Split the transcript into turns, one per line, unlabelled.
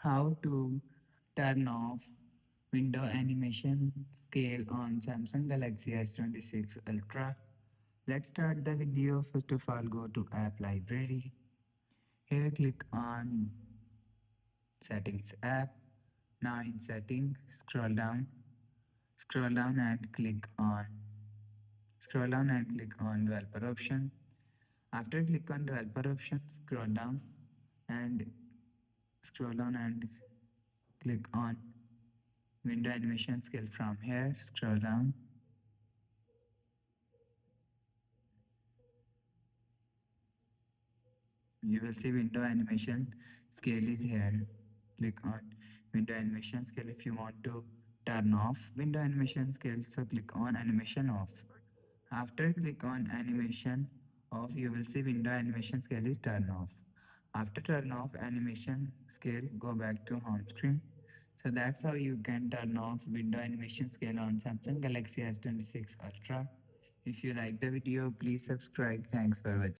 how to turn off window animation scale on Samsung Galaxy S26 Ultra. Let's start the video. First of all, go to App Library. Here click on Settings app. Now in Settings, scroll down and click on Developer option. After click on Developer option, and scroll down and click on window animation scale. From here, scroll down. You will see window animation scale is here. Click on window animation scale if you want to turn off window animation scale. So click on animation off. After click on animation off, you will see window animation scale is turned off. After turn off animation scale, go back to home screen. So that's how you can turn off window animation scale on Samsung Galaxy S26 Ultra. If you like the video, please subscribe. Thanks for watching.